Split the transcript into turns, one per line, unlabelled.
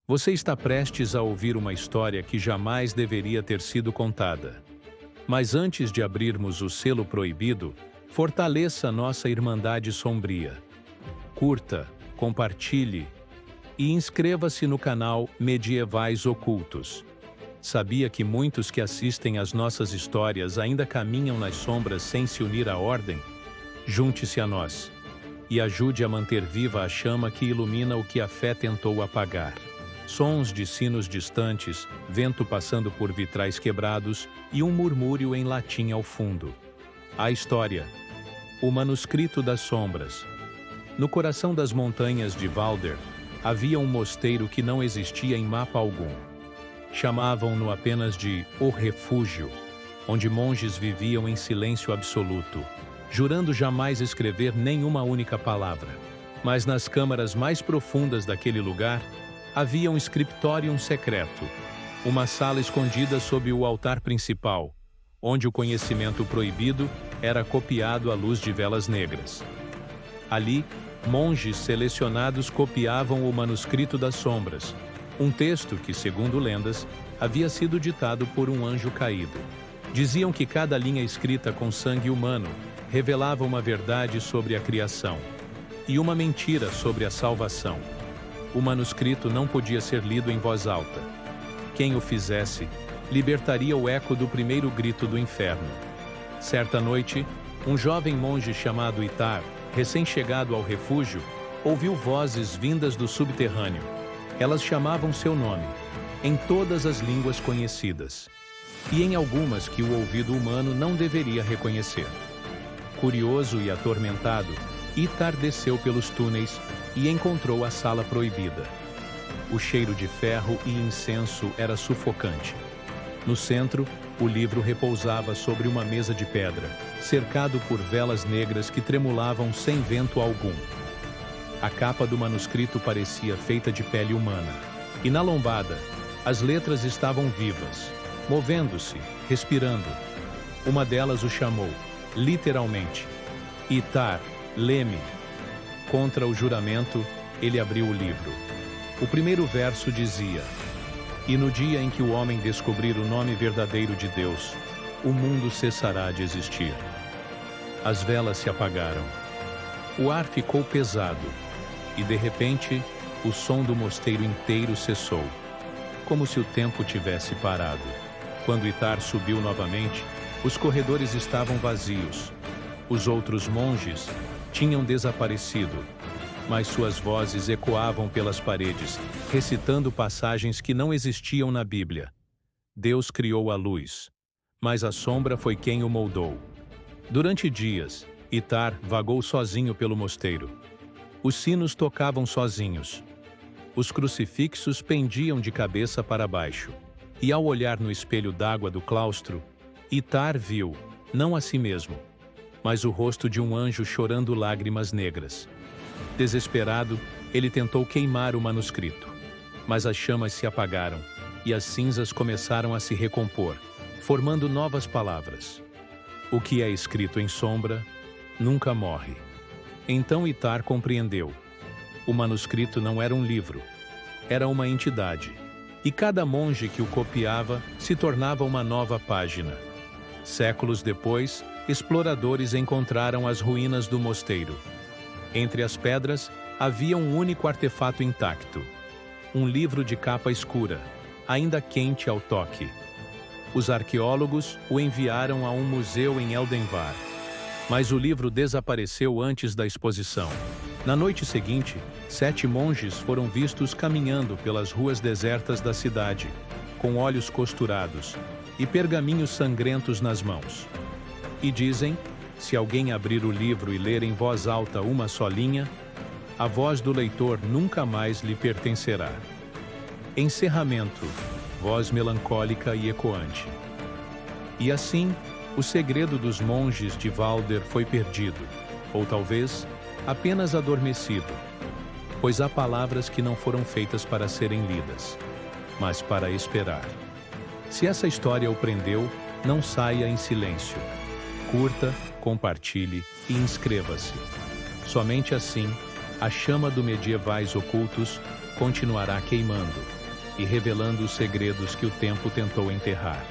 Você está prestes a ouvir uma história que jamais deveria ter sido contada. Mas antes de abrirmos o selo proibido, fortaleça nossa Irmandade Sombria. Curta, compartilhe e inscreva-se no canal Medievais Ocultos. Sabia que muitos que assistem às nossas histórias ainda caminham nas sombras sem se unir à ordem? Junte-se a nós e ajude a manter viva a chama que ilumina o que a fé tentou apagar. Sons de sinos distantes, vento passando por vitrais quebrados e um murmúrio em latim ao fundo. A história. O manuscrito das sombras. No coração das montanhas de Valder, havia um mosteiro que não existia em mapa algum. Chamavam-no apenas de O Refúgio, onde monges viviam em silêncio absoluto, jurando jamais escrever nenhuma única palavra. Mas nas câmaras mais profundas daquele lugar, havia um scriptorium secreto, uma sala escondida sob o altar principal, onde o conhecimento proibido era copiado à luz de velas negras. Ali, monges selecionados copiavam o manuscrito das sombras, um texto que, segundo lendas, havia sido ditado por um anjo caído. Diziam que cada linha escrita com sangue humano revelava uma verdade sobre a criação e uma mentira sobre a salvação. O manuscrito não podia ser lido em voz alta. Quem o fizesse, libertaria o eco do primeiro grito do inferno. Certa noite, um jovem monge chamado Itar, recém-chegado ao refúgio, ouviu vozes vindas do subterrâneo. Elas chamavam seu nome, em todas as línguas conhecidas, e em algumas que o ouvido humano não deveria reconhecer. Curioso e atormentado, Itar desceu pelos túneis e encontrou a sala proibida. O cheiro de ferro e incenso era sufocante. No centro, o livro repousava sobre uma mesa de pedra, cercado por velas negras que tremulavam sem vento algum. A capa do manuscrito parecia feita de pele humana, e na lombada, as letras estavam vivas, movendo-se, respirando. Uma delas o chamou, literalmente, Itar, lê-me. Contra o juramento, ele abriu o livro. O primeiro verso dizia: E no dia em que o homem descobrir o nome verdadeiro de Deus, o mundo cessará de existir. As velas se apagaram. O ar ficou pesado, e de repente, o som do mosteiro inteiro cessou, como se o tempo tivesse parado. Quando Itar subiu novamente, os corredores estavam vazios. Os outros monges tinham desaparecido, mas suas vozes ecoavam pelas paredes, recitando passagens que não existiam na Bíblia. Deus criou a luz, mas a sombra foi quem o moldou. Durante dias, Itar vagou sozinho pelo mosteiro. Os sinos tocavam sozinhos. Os crucifixos pendiam de cabeça para baixo. E ao olhar no espelho d'água do claustro, Itar viu, não a si mesmo, mas o rosto de um anjo chorando lágrimas negras. Desesperado, ele tentou queimar o manuscrito, mas as chamas se apagaram e as cinzas começaram a se recompor, formando novas palavras. O que é escrito em sombra nunca morre. Então Itar compreendeu. O manuscrito não era um livro, era uma entidade, e cada monge que o copiava se tornava uma nova página. Séculos depois, exploradores encontraram as ruínas do mosteiro. Entre as pedras, havia um único artefato intacto. Um livro de capa escura, ainda quente ao toque. Os arqueólogos o enviaram a um museu em Eldenvar. Mas o livro desapareceu antes da exposição. Na noite seguinte, 7 monges foram vistos caminhando pelas ruas desertas da cidade, com olhos costurados e pergaminhos sangrentos nas mãos. E dizem, se alguém abrir o livro e ler em voz alta uma só linha, a voz do leitor nunca mais lhe pertencerá. Encerramento, voz melancólica e ecoante. E assim, o segredo dos monges de Valder foi perdido, ou talvez apenas adormecido, pois há palavras que não foram feitas para serem lidas, mas para esperar. Se essa história o prendeu, não saia em silêncio. Curta, compartilhe e inscreva-se. Somente assim, a chama do Medievais Ocultos continuará queimando e revelando os segredos que o tempo tentou enterrar.